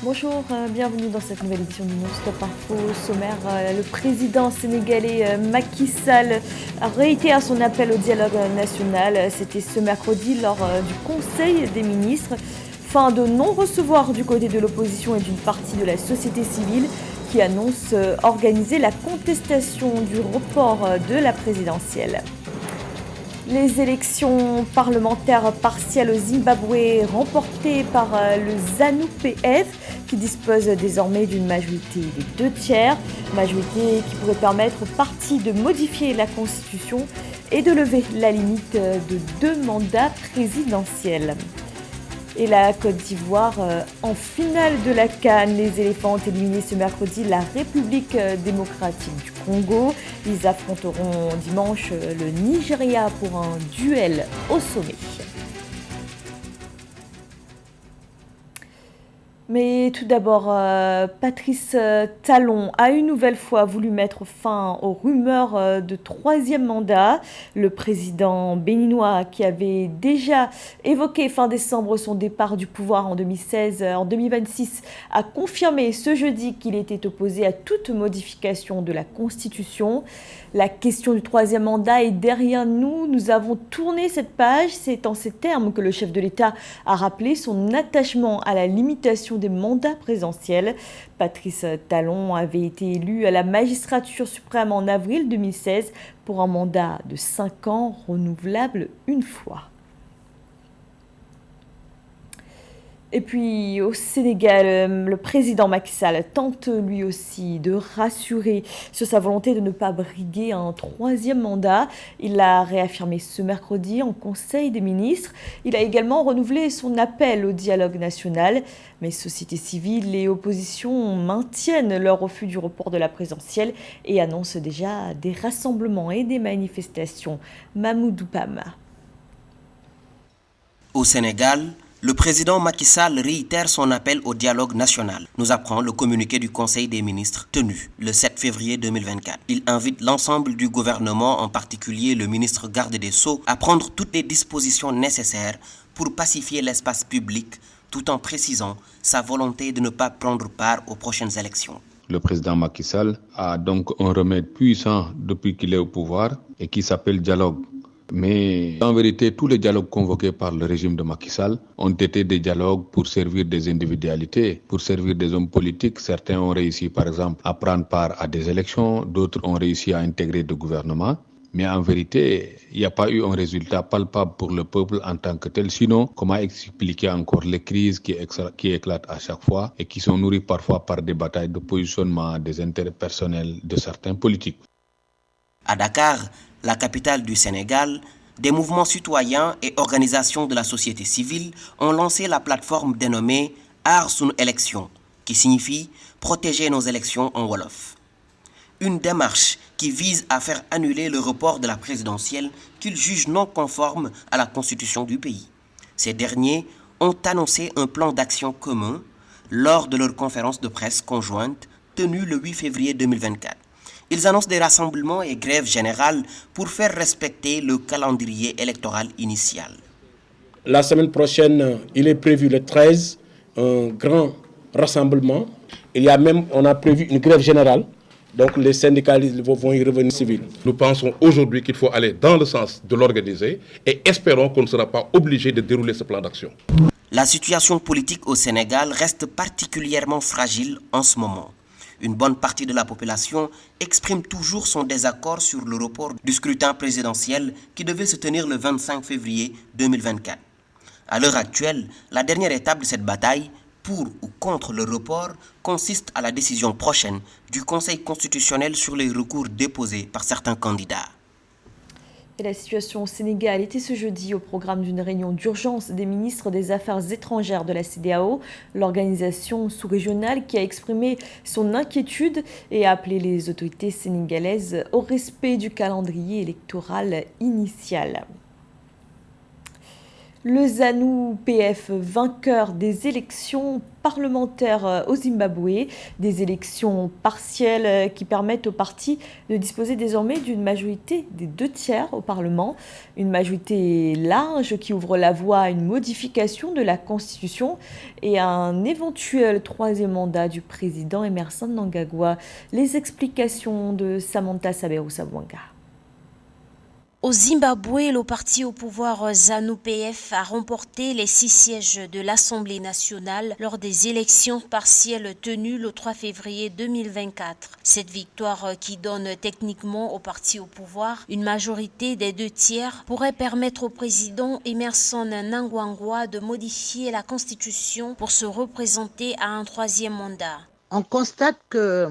Bonjour, bienvenue dans cette nouvelle édition du Non-Stop Info. Au sommaire, le président sénégalais Macky Sall a réitéré son appel au dialogue national. C'était ce mercredi lors du Conseil des ministres. Fin de non-recevoir du côté de l'opposition et d'une partie de la société civile qui annonce organiser la contestation du report de la présidentielle. Les élections parlementaires partielles au Zimbabwe remportées par le ZANU-PF qui dispose désormais d'une majorité des 2/3, majorité qui pourrait permettre au parti de modifier la constitution et de lever la limite de 2 mandats présidentiels. Et la Côte d'Ivoire en finale de la CAN. Les éléphants ont éliminé ce mercredi la République démocratique du Congo. Ils affronteront dimanche le Nigeria pour un duel au sommet. Mais tout d'abord, Patrice Talon a une nouvelle fois voulu mettre fin aux rumeurs de 3e mandat. Le président béninois, qui avait déjà évoqué fin décembre son départ du pouvoir en 2026, a confirmé ce jeudi qu'il était opposé à toute modification de la Constitution. La question du 3e mandat est derrière nous. Nous avons tourné cette page. C'est en ces termes que le chef de l'État a rappelé son attachement à la limitation des mandats présidentiels. Patrice Talon avait été élu à la magistrature suprême en avril 2016 pour un mandat de 5 ans renouvelable une fois. Et puis au Sénégal, le président Macky Sall tente lui aussi de rassurer sur sa volonté de ne pas briguer un 3e mandat. Il l'a réaffirmé ce mercredi en Conseil des ministres. Il a également renouvelé son appel au dialogue national. Mais société civile et opposition maintiennent leur refus du report de la présidentielle et annoncent déjà des rassemblements et des manifestations. Mamoudou Pama. Au Sénégal, le président Macky Sall réitère son appel au dialogue national, nous apprend le communiqué du Conseil des ministres tenu le 7 février 2024. Il invite l'ensemble du gouvernement, en particulier le ministre garde des Sceaux, à prendre toutes les dispositions nécessaires pour pacifier l'espace public tout en précisant sa volonté de ne pas prendre part aux prochaines élections. Le président Macky Sall a donc un remède puissant depuis qu'il est au pouvoir et qui s'appelle dialogue. Mais en vérité, tous les dialogues convoqués par le régime de Macky Sall ont été des dialogues pour servir des individualités, pour servir des hommes politiques. Certains ont réussi, par exemple, à prendre part à des élections, d'autres ont réussi à intégrer des gouvernements. Mais en vérité, il n'y a pas eu un résultat palpable pour le peuple en tant que tel. Sinon, comment expliquer encore les crises qui éclatent à chaque fois et qui sont nourries parfois par des batailles de positionnement des intérêts personnels de certains politiques. À Dakar, la capitale du Sénégal, des mouvements citoyens et organisations de la société civile ont lancé la plateforme dénommée Aar Sunu Élection, qui signifie protéger nos élections en Wolof. Une démarche qui vise à faire annuler le report de la présidentielle qu'ils jugent non conforme à la constitution du pays. Ces derniers ont annoncé un plan d'action commun lors de leur conférence de presse conjointe tenue le 8 février 2024. Ils annoncent des rassemblements et grèves générales pour faire respecter le calendrier électoral initial. La semaine prochaine, il est prévu le 13, un grand rassemblement. On a prévu une grève générale. Donc les syndicalistes vont y revenir civils. Nous pensons aujourd'hui qu'il faut aller dans le sens de l'organiser et espérons qu'on ne sera pas obligé de dérouler ce plan d'action. La situation politique au Sénégal reste particulièrement fragile en ce moment. Une bonne partie de la population exprime toujours son désaccord sur le report du scrutin présidentiel qui devait se tenir le 25 février 2024. À l'heure actuelle, la dernière étape de cette bataille, pour ou contre le report, consiste à la décision prochaine du Conseil constitutionnel sur les recours déposés par certains candidats. Et la situation au Sénégal était ce jeudi au programme d'une réunion d'urgence des ministres des Affaires étrangères de la CEDEAO, l'organisation sous-régionale qui a exprimé son inquiétude et a appelé les autorités sénégalaises au respect du calendrier électoral initial. Le ZANU-PF, vainqueur des élections parlementaires au Zimbabwe, des élections partielles qui permettent au parti de disposer désormais d'une majorité des 2/3 au Parlement, une majorité large qui ouvre la voie à une modification de la Constitution et à un éventuel 3e mandat du président Emmerson Mnangagwa. Les explications de Samantha Saberu-Sabwanga. Au Zimbabwe, le parti au pouvoir ZANU-PF a remporté les 6 sièges de l'Assemblée nationale lors des élections partielles tenues le 3 février 2024. Cette victoire, qui donne techniquement au parti au pouvoir une majorité des 2/3, pourrait permettre au président Emmerson Mnangagwa de modifier la Constitution pour se représenter à un 3e mandat. On constate que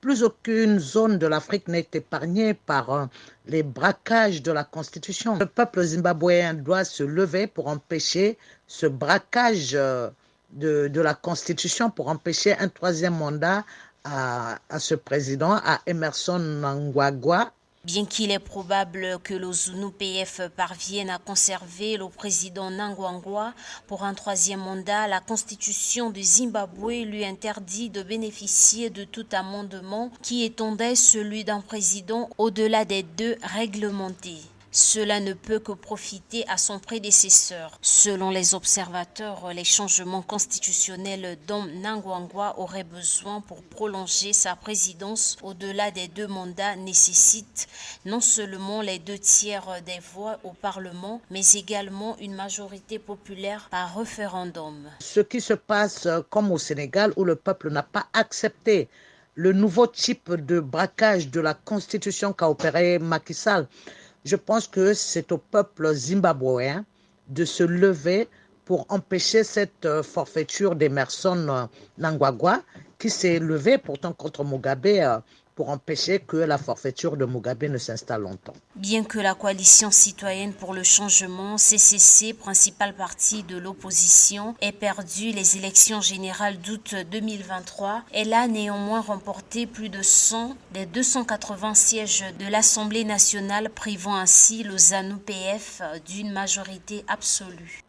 plus aucune zone de l'Afrique n'est épargnée par les braquages de la Constitution. Le peuple zimbabwéen doit se lever pour empêcher ce braquage de la Constitution, pour empêcher un 3e mandat à ce président, à Emmerson Mnangagwa. Bien qu'il est probable que le ZANU-PF parvienne à conserver le président Mnangagwa pour un 3e mandat, la constitution du Zimbabwe lui interdit de bénéficier de tout amendement qui étendait celui d'un président au-delà des 2 réglementés. Cela ne peut que profiter à son prédécesseur. Selon les observateurs, les changements constitutionnels dont Mnangagwa aurait besoin pour prolonger sa présidence au-delà des 2 mandats nécessitent non seulement les 2/3 des voix au Parlement, mais également une majorité populaire par référendum. Ce qui se passe comme au Sénégal, où le peuple n'a pas accepté le nouveau type de braquage de la Constitution qu'a opéré Macky Sall, je pense que c'est au peuple zimbabwéen de se lever pour empêcher cette forfaiture d'Emmerson Mnangagwa, qui s'est levé pourtant contre Mugabe pour empêcher que la forfaiture de Mugabe ne s'installe longtemps. Bien que la coalition citoyenne pour le changement, CCC, principal parti de l'opposition, ait perdu les élections générales d'août 2023, elle a néanmoins remporté plus de 100 des 280 sièges de l'Assemblée nationale, privant ainsi le ZANU-PF d'une majorité absolue.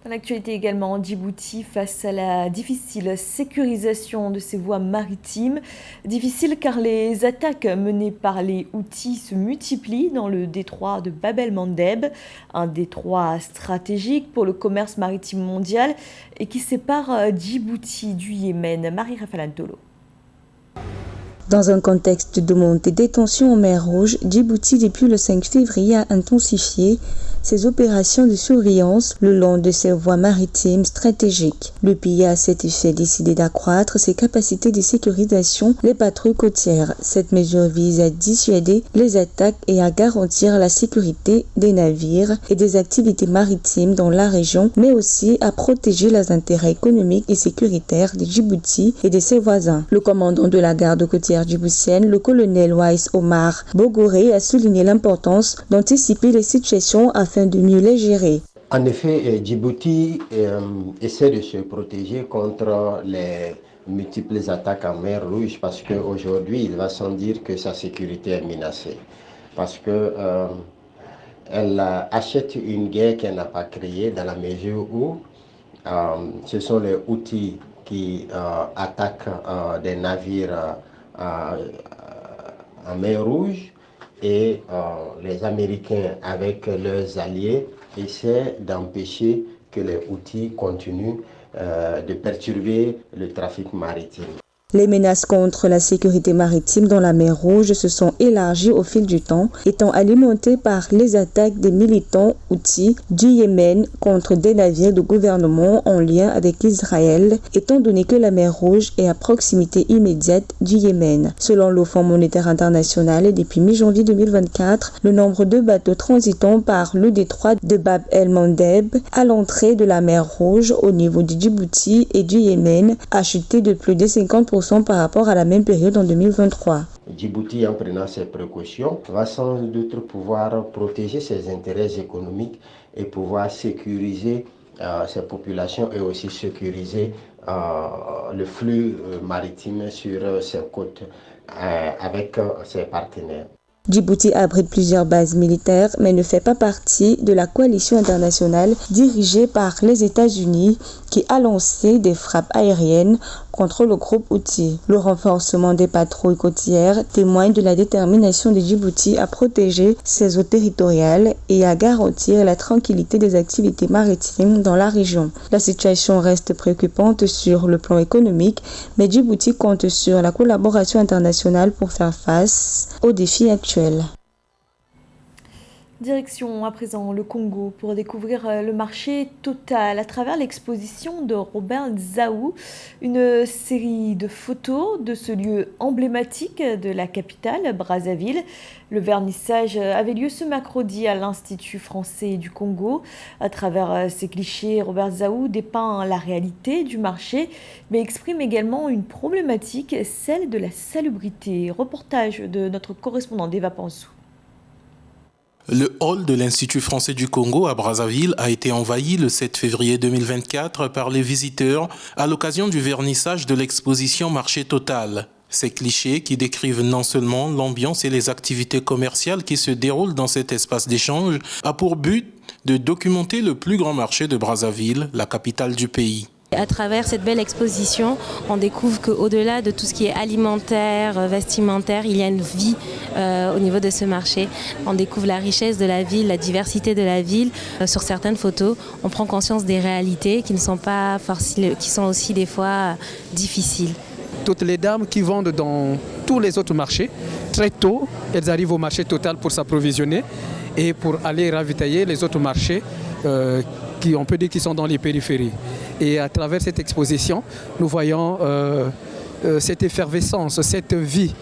Dans l'actualité également, en Djibouti, face à la difficile sécurisation de ses voies maritimes. Difficile car les attaques menées par les Houthis se multiplient dans le détroit de Bab el-Mandeb, un détroit stratégique pour le commerce maritime mondial et qui sépare Djibouti du Yémen. Marie-Raphaël Antolo. Dans un contexte de montée des tensions en mer Rouge, Djibouti, depuis le 5 février, a intensifié ses opérations de surveillance le long de ses voies maritimes stratégiques. Le pays a à cet effet décidé d'accroître ses capacités de sécurisation des patrouilles côtières. Cette mesure vise à dissuader les attaques et à garantir la sécurité des navires et des activités maritimes dans la région, mais aussi à protéger les intérêts économiques et sécuritaires de Djibouti et de ses voisins. Le commandant de la garde côtière djiboutienne, le colonel Waïs Omar Bogoré, a souligné l'importance d'anticiper les situations afin de mieux les gérer. En effet, Djibouti essaie de se protéger contre les multiples attaques en mer Rouge parce qu'aujourd'hui, il va sans dire que sa sécurité est menacée. Parce que elle achète une guerre qu'elle n'a pas créée dans la mesure où ce sont les Houthis qui attaquent des navires en mer Rouge et les Américains avec leurs alliés essaient d'empêcher que les Houthis continuent de perturber le trafic maritime. Les menaces contre la sécurité maritime dans la mer Rouge se sont élargies au fil du temps, étant alimentées par les attaques des militants houthis du Yémen contre des navires de gouvernement en lien avec Israël, étant donné que la mer Rouge est à proximité immédiate du Yémen. Selon le Fonds monétaire international, depuis mi-janvier 2024, le nombre de bateaux transitant par le détroit de Bab el-Mandeb à l'entrée de la mer Rouge au niveau du Djibouti et du Yémen a chuté de plus de 50% par rapport à la même période en 2023. Djibouti, en prenant ses précautions, va sans doute pouvoir protéger ses intérêts économiques et pouvoir sécuriser ses populations et aussi sécuriser le flux maritime sur ses côtes avec ses partenaires. Djibouti abrite plusieurs bases militaires mais ne fait pas partie de la coalition internationale dirigée par les États-Unis qui a lancé des frappes aériennes contre le groupe Houthi. Le renforcement des patrouilles côtières témoigne de la détermination de Djibouti à protéger ses eaux territoriales et à garantir la tranquillité des activités maritimes dans la région. La situation reste préoccupante sur le plan économique, mais Djibouti compte sur la collaboration internationale pour faire face aux défis actuels. Direction à présent le Congo pour découvrir le marché Total à travers l'exposition de Robert Nzaou, une série de photos de ce lieu emblématique de la capitale, Brazzaville. Le vernissage avait lieu ce mercredi à l'Institut français du Congo. À travers ces clichés, Robert Nzaou dépeint la réalité du marché, mais exprime également une problématique, celle de la salubrité. Reportage de notre correspondant d'Eva Pansou. Le hall de l'Institut français du Congo à Brazzaville a été envahi le 7 février 2024 par les visiteurs à l'occasion du vernissage de l'exposition Marché Total. Ces clichés qui décrivent non seulement l'ambiance et les activités commerciales qui se déroulent dans cet espace d'échange a pour but de documenter le plus grand marché de Brazzaville, la capitale du pays. À travers cette belle exposition, on découvre qu'au-delà de tout ce qui est alimentaire, vestimentaire, il y a une vie au niveau de ce marché. On découvre la richesse de la ville, la diversité de la ville. Sur certaines photos, on prend conscience des réalités qui ne sont pas faciles, qui sont aussi des fois difficiles. Toutes les dames qui vendent dans tous les autres marchés, très tôt, elles arrivent au marché Total pour s'approvisionner et pour aller ravitailler les autres marchés on peut dire qu'ils sont dans les périphéries. Et à travers cette exposition, nous voyons cette effervescence, cette vie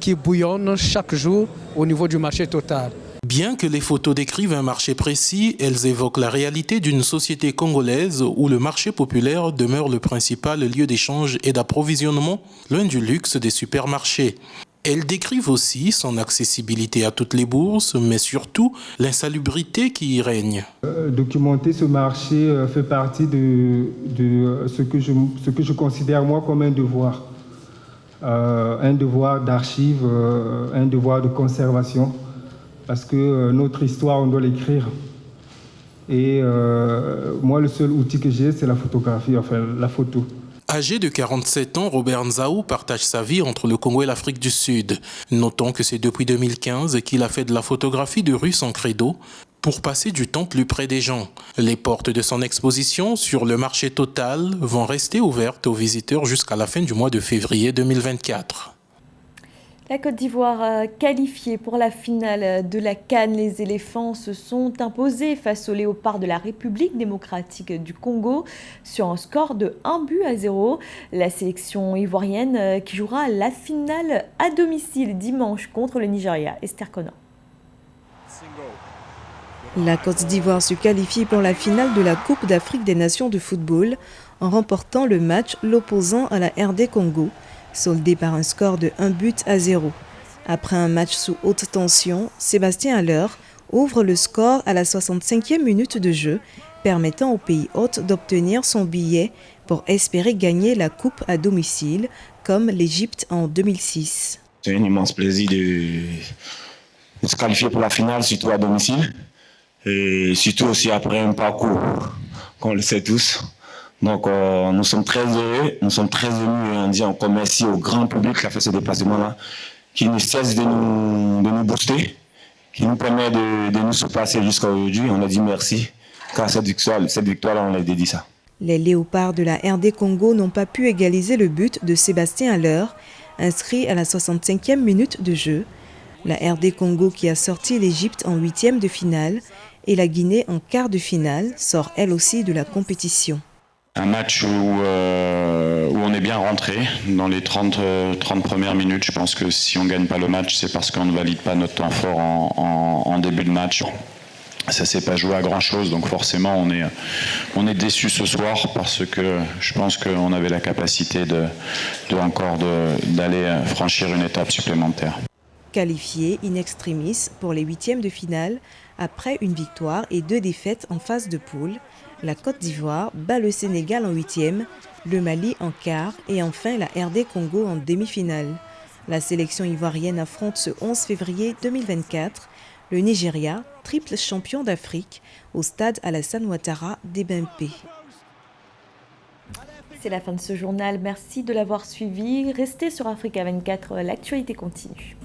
qui bouillonne chaque jour au niveau du marché Total. Bien que les photos décrivent un marché précis, elles évoquent la réalité d'une société congolaise où le marché populaire demeure le principal lieu d'échange et d'approvisionnement, loin du luxe des supermarchés. Elles décrivent aussi son accessibilité à toutes les bourses, mais surtout l'insalubrité qui y règne. Documenter ce marché fait partie de ce que je considère moi comme un devoir. Un devoir d'archive, un devoir de conservation, parce que notre histoire, on doit l'écrire. Et moi, le seul outil que j'ai, c'est la photographie, enfin la photo. Âgé de 47 ans, Robert Nzaou partage sa vie entre le Congo et l'Afrique du Sud. Notons que c'est depuis 2015 qu'il a fait de la photographie de rue son credo pour passer du temps plus près des gens. Les portes de son exposition sur le marché Total vont rester ouvertes aux visiteurs jusqu'à la fin du mois de février 2024. La Côte d'Ivoire qualifiée pour la finale de la CAN. Les éléphants se sont imposés face aux léopards de la République démocratique du Congo sur un score de 1-0. La sélection ivoirienne qui jouera la finale à domicile dimanche contre le Nigeria. Esther Conan. La Côte d'Ivoire se qualifie pour la finale de la Coupe d'Afrique des Nations de football en remportant le match l'opposant à la RD Congo, soldé par un score de 1-0. Après un match sous haute tension, Sébastien Haller ouvre le score à la 65e minute de jeu, permettant au pays hôte d'obtenir son billet pour espérer gagner la coupe à domicile, comme l'Égypte en 2006. C'est un immense plaisir de se qualifier pour la finale, surtout à domicile, et surtout aussi après un parcours qu'on le sait tous. Donc nous sommes très heureux, nous sommes très émus en disant encore merci au grand public qui a fait ce déplacement-là, qui ne cesse de nous booster, qui nous permet de nous surpasser jusqu'à aujourd'hui. On a dit merci, car cette victoire-là, on l'a dédié ça. Les léopards de la RD Congo n'ont pas pu égaliser le but de Sébastien Haller, inscrit à la 65e minute de jeu. La RD Congo qui a sorti l'Égypte en 8e de finale et la Guinée en quart de finale sort elle aussi de la compétition. Un match où on est bien rentré dans les 30 premières minutes. Je pense que si on ne gagne pas le match, c'est parce qu'on ne valide pas notre temps fort en début de match. Ça ne s'est pas joué à grand-chose, donc forcément on est déçu ce soir parce que je pense qu'on avait la capacité d'aller franchir une étape supplémentaire. Qualifié in extremis pour les 8e de finale, après une victoire et 2 défaites en phase de poule, la Côte d'Ivoire bat le Sénégal en 8e, le Mali en quart et enfin la RD Congo en demi-finale. La sélection ivoirienne affronte ce 11 février 2024 le Nigeria, triple champion d'Afrique, au stade Alassane Ouattara d'Ebimpe. C'est la fin de ce journal. Merci de l'avoir suivi. Restez sur Africa 24, l'actualité continue.